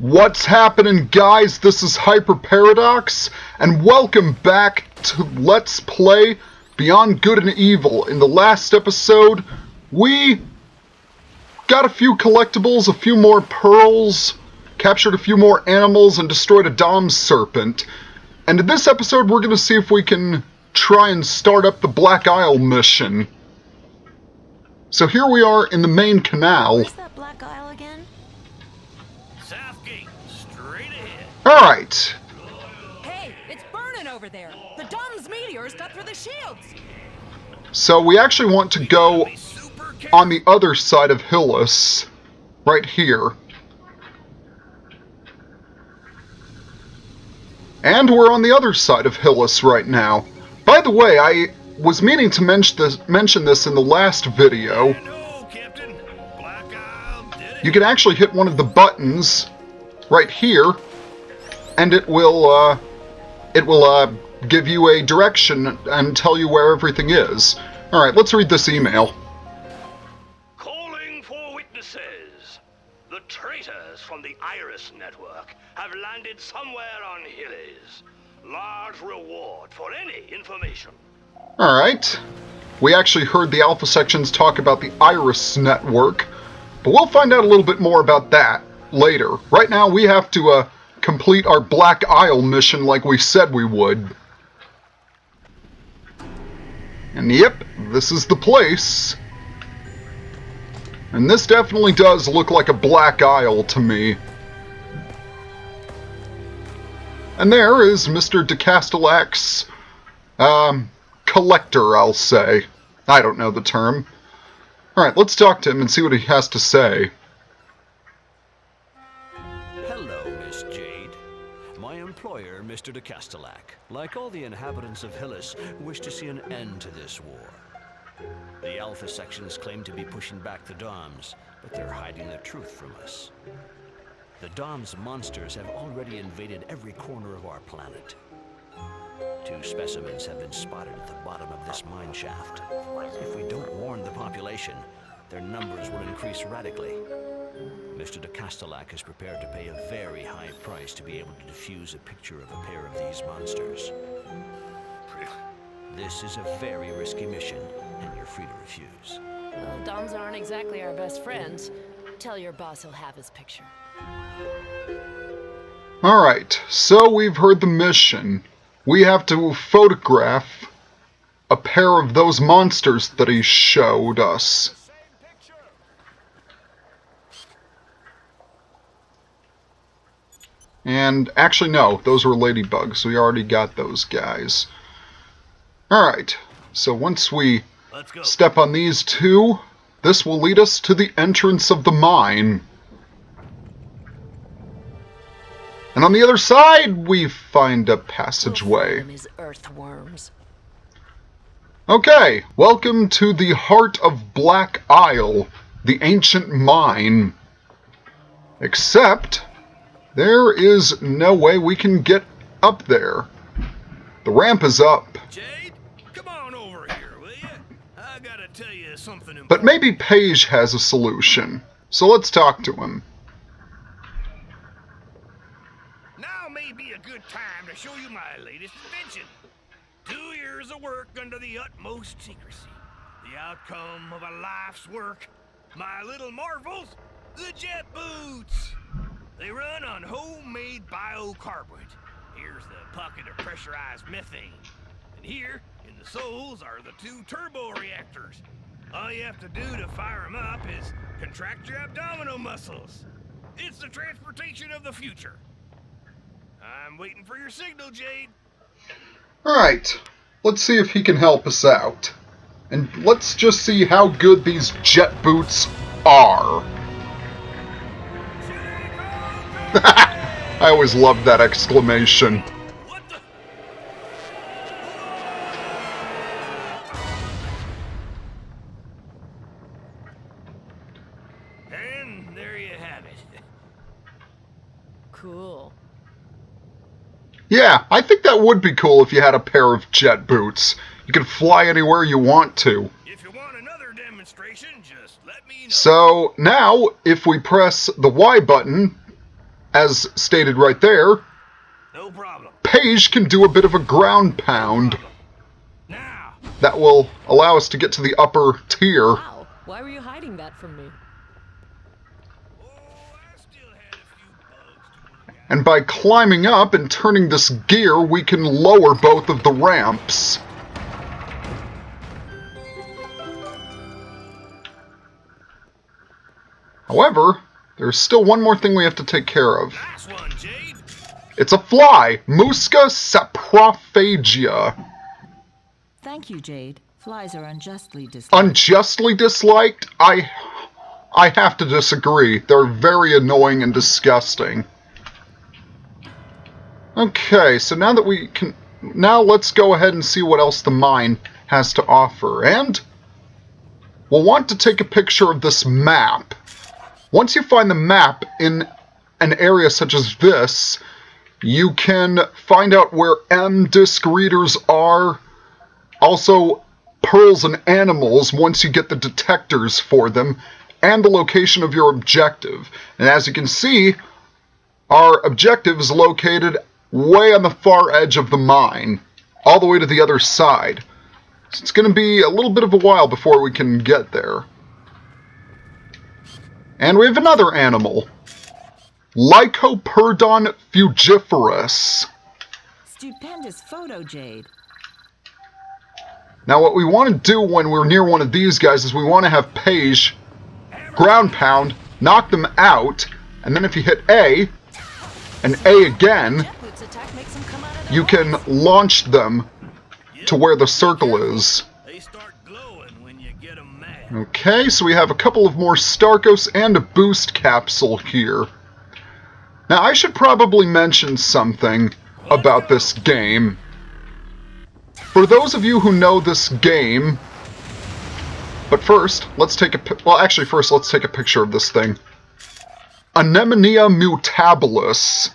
What's happening, guys? This is Hyper Paradox, and welcome back to Let's Play Beyond Good and Evil. In the last episode, we got a few collectibles, a few more pearls, captured a few more animals, and destroyed a Dom serpent. And in this episode, we're going to see if we can try and start up the Black Isle mission. So here we are in the main canal. Where's that Black Isle again? Alright. Hey, it's burning over there. The Dom's meteors cut through the shields. So we actually want to go on the other side of Hillis, right here. And we're on the other side of Hillis right now. By the way, I was meaning to mention this in the last video. You can actually hit one of the buttons right here, and it will give you a direction and tell you where everything is. Alright, let's read this email. Calling for witnesses. The traitors from the Iris Network have landed somewhere on Hillis. Large reward for any information. Alright. We actually heard the Alpha sections talk about the Iris Network, but we'll find out a little bit more about that later. Right now we have to complete our Black Isle mission like we said we would. And yep, this is the place. And this definitely does look like a Black Isle to me. And there is Mr. de Castelac's collector, I'll say. I don't know the term. Alright, let's talk to him and see what he has to say. Employer, Mr. de Castelac, like all the inhabitants of Hillis, wish to see an end to this war. The Alpha sections claim to be pushing back the Doms, but they're hiding the truth from us. The Doms monsters have already invaded every corner of our planet. 2 specimens have been spotted at the bottom of this mine shaft. If we don't warn the population, their numbers will increase radically. Mr. de Castelac is prepared to pay a very high price to be able to defuse a picture of a pair of these monsters. This is a very risky mission, and you're free to refuse. Well, Doms aren't exactly our best friends. Tell your boss he'll have his picture. Alright, so we've heard the mission. We have to photograph a pair of those monsters that he showed us. And actually, no, those were ladybugs. We already got those guys. Alright, so once we step on these 2, this will lead us to the entrance of the mine. And on the other side, we find a passageway. Earthworms. Okay, welcome to the heart of Black Isle, the ancient mine. Except there is no way we can get up there. The ramp is up. Jade, come on over here, will you? I gotta tell you something important. But maybe Paige has a solution. So let's talk to him. Now may be a good time to show you my latest invention. 2 years of work under the utmost secrecy. The outcome of a life's work. My little marvels, the jet boots. They run on homemade biocarbonate. Here's the pocket of pressurized methane. And here, in the soles, are the 2 turbo reactors. All you have to do to fire them up is contract your abdominal muscles. It's the transportation of the future. I'm waiting for your signal, Jade. Alright, let's see if he can help us out. And let's just see how good these jet boots are. I always loved that exclamation. What the? And there you have it. Cool. Yeah, I think that would be cool if you had a pair of jet boots. You could fly anywhere you want to. If you want another demonstration, just let me know. So now, if we press the Y button, as stated right there, No problem. Paige can do a bit of a ground pound. Now, That will allow us to get to the upper tier. Wow, why were you hiding that from me? I still had a few bugs to work out. And by climbing up and turning this gear, we can lower both of the ramps. However, there's still one more thing we have to take care of. Nice one, Jade. It's a fly, Musca saprophagia. Thank you, Jade. Flies are unjustly disliked. Unjustly disliked? I have to disagree. They're very annoying and disgusting. Okay, so now that we can... Now let's go ahead and see what else the mine has to offer. And we'll want to take a picture of this map. Once you find the map in an area such as this, you can find out where M-disc readers are. Also, pearls and animals once you get the detectors for them, and the location of your objective. And as you can see, our objective is located way on the far edge of the mine, all the way to the other side. So it's going to be a little bit of a while before we can get there. And we have another animal, Lycoperdon fugiferus. Stupendous photo, Jade. Now what we want to do when we're near one of these guys is we want to have Paige ground pound, knock them out, and then if you hit A, and A again, Jetboot's attack makes them come out of their you can holes. launch them to where the circle is. They start glowing when you get them mad. Okay, so we have a couple of more Starkos and a boost capsule here. Now I should probably mention something about this game. For those of you who know this game, but first, let's take a let's take a picture of this thing. Anemonia mutabilis.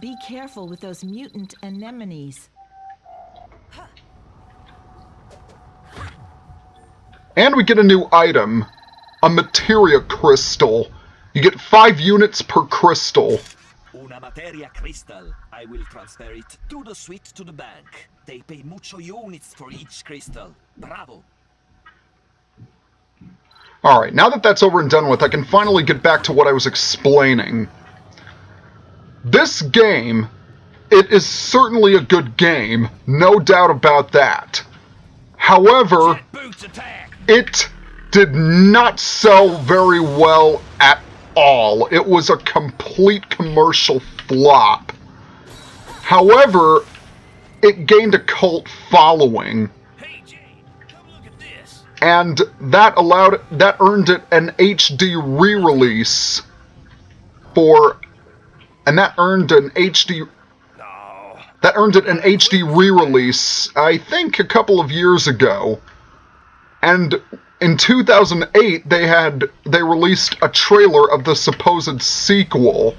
Be careful with those mutant anemones. And we get a new item, a materia crystal. You get 5 units per crystal. Una materia crystal. I will transfer it to the suite to the bank. They pay mucho units for each crystal. Bravo. Alright, now that that's over and done with, I can finally get back to what I was explaining. This game, it is certainly a good game, no doubt about that. However, Jet boots attack. it did not sell very well at all. It was a complete commercial flop. However, it gained a cult following. Hey, Jade, come look at this. And that earned it an HD re-release that earned it an HD re-release, I think a couple of years ago. And in 2008 they released a trailer of the supposed sequel.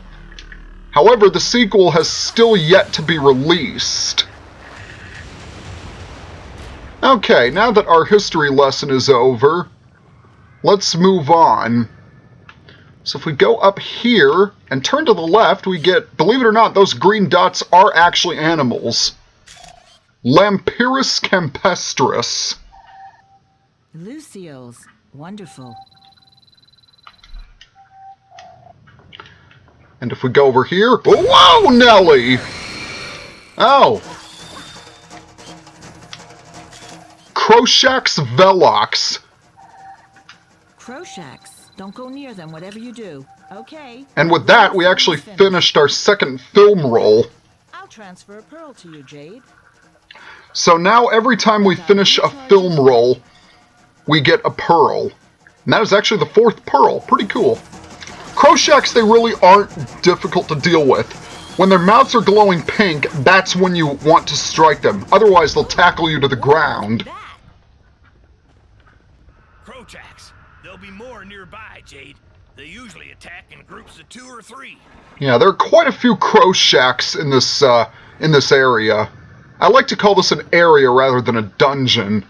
However, the sequel has still yet to be released. Okay, now that our history lesson is over, let's move on. So if we go up here and turn to the left, we get, believe it or not, those green dots are actually animals. Lampyris campestris. Lucioles. Wonderful. And if we go over here, whoa, Nelly! Oh. Croshax velox. Croshax. Don't go near them, whatever you do. Okay. And with that, we actually finished our second film roll. I'll transfer a pearl to you, Jade. So now every time we finish a film roll, we get a pearl. And that is actually the 4th pearl. Pretty cool. Croshax, they really aren't difficult to deal with. When their mouths are glowing pink, that's when you want to strike them. Otherwise, they'll tackle you to the ground. Crochax. There'll be more nearby, Jade. They usually attack in groups of 2 or 3. Yeah, there are quite a few Croshax in this area. I like to call this an area rather than a dungeon.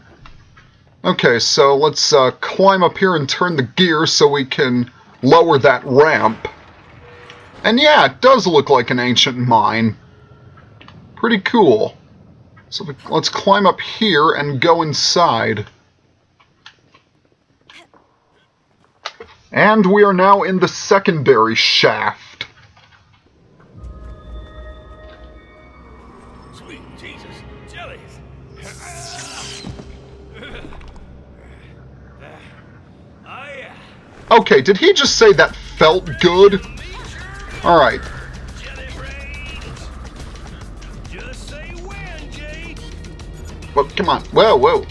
Okay, so let's climb up here and turn the gear so we can lower that ramp. And yeah, it does look like an ancient mine. Pretty cool. So let's climb up here and go inside. And we are now in the secondary shaft. Sweet Jesus, jellies. Oh yeah. Okay, did he just say that felt good? Alright. Jelly brains. Just say when, Jay. Well, come on. Whoa, whoa.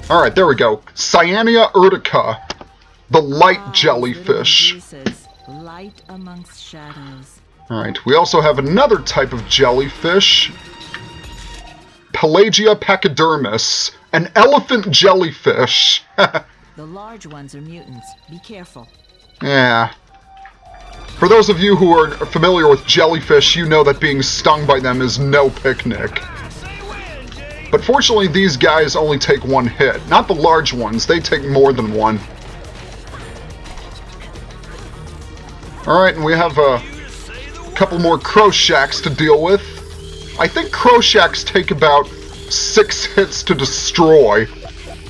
Alright, there we go. Cyanea urtica. The light jellyfish. Light amongst shadows. Alright, we also have another type of jellyfish. Pelagia pachydermis. An elephant jellyfish. The large ones are mutants. Be careful. Yeah. For those of you who are familiar with jellyfish, you know that being stung by them is no picnic. But fortunately, these guys only take one hit. Not the large ones, they take more than one. Alright, and we have a couple more Crowshacks to deal with. I think Crowshacks take about 6 hits to destroy.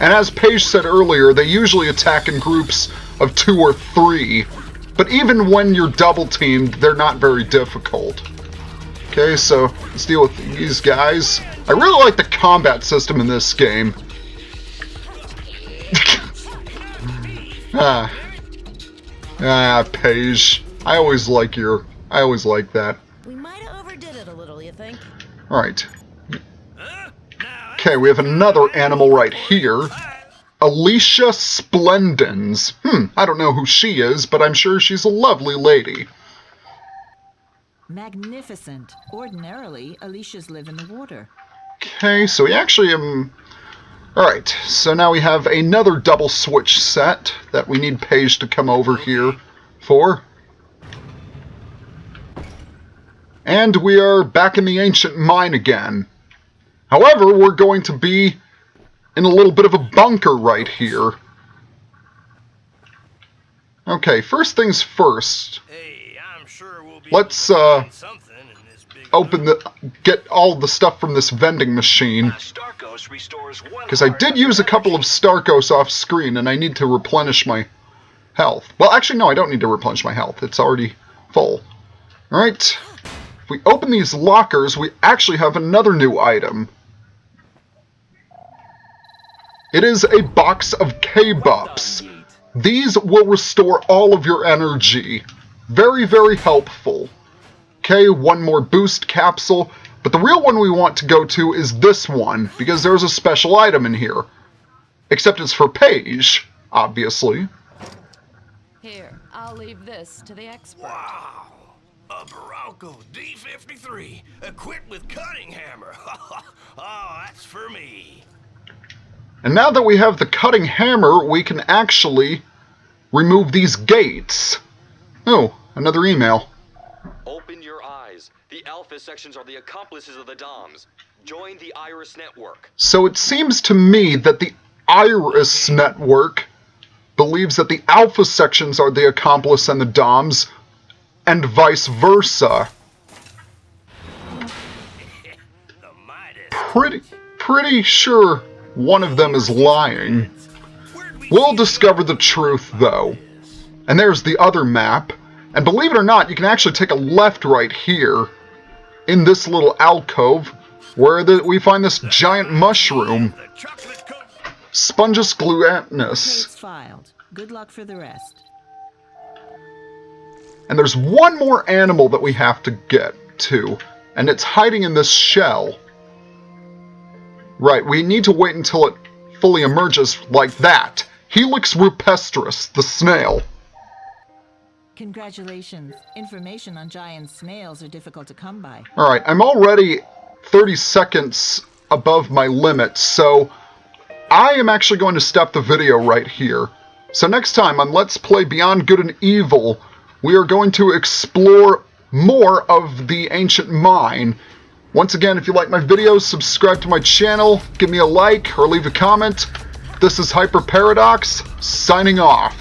And as Paige said earlier, they usually attack in groups of 2 or 3. But even when you're double-teamed, they're not very difficult. Okay, so let's deal with these guys. I really like the combat system in this game. Paige. I always like that. We might have overdid it a little, you think? Alright. Okay, we have another animal right here. Alicia Splendens. I don't know who she is, but I'm sure she's a lovely lady. Magnificent. Ordinarily, Alicias live in the water. Okay, so we actually Alright, so now we have another double switch set that we need Paige to come over here for. And we are back in the ancient mine again. However, we're going to be in a little bit of a bunker right here. Okay, first things first. Hey, I'm sure we'll be Let's something in this big get all the stuff from this vending machine. Because I did use a couple of Starkos off screen and I need to replenish my health. Well, actually no, I don't need to replenish my health. It's already full. Alright. If we open these lockers, we actually have another new item. It is a box of K-Bups. These will restore all of your energy. Very, very helpful. Okay, one more boost capsule. But the real one we want to go to is this one, because there's a special item in here. Except it's for Paige, obviously. Here, I'll leave this to the expert. Wow! A Bronco D53, equipped with cutting hammer. Oh, that's for me. And now that we have the cutting hammer, we can actually remove these gates. Oh, another email. Open your eyes. The Alpha sections are the accomplices of the DOMs. Join the Iris network. So it seems to me that the Iris network believes that the Alpha sections are the accomplice and the DOMs, and vice versa. Pretty sure one of them is lying. We'll discover the truth, though. And there's the other map. And believe it or not, you can actually take a left right here, in this little alcove, where we find this giant mushroom. Spongus glutinous. Case filed. Good luck for the rest. And there's one more animal that we have to get to, and it's hiding in this shell. Right, we need to wait until it fully emerges like that. Helix rupestris, the snail. Congratulations. Information on giant snails are difficult to come by. Alright, I'm already 30 seconds above my limit, so I am actually going to stop the video right here. So next time on Let's Play Beyond Good and Evil, we are going to explore more of the ancient mine. Once again, if you like my videos, subscribe to my channel, give me a like, or leave a comment. This is Hyper Paradox, signing off.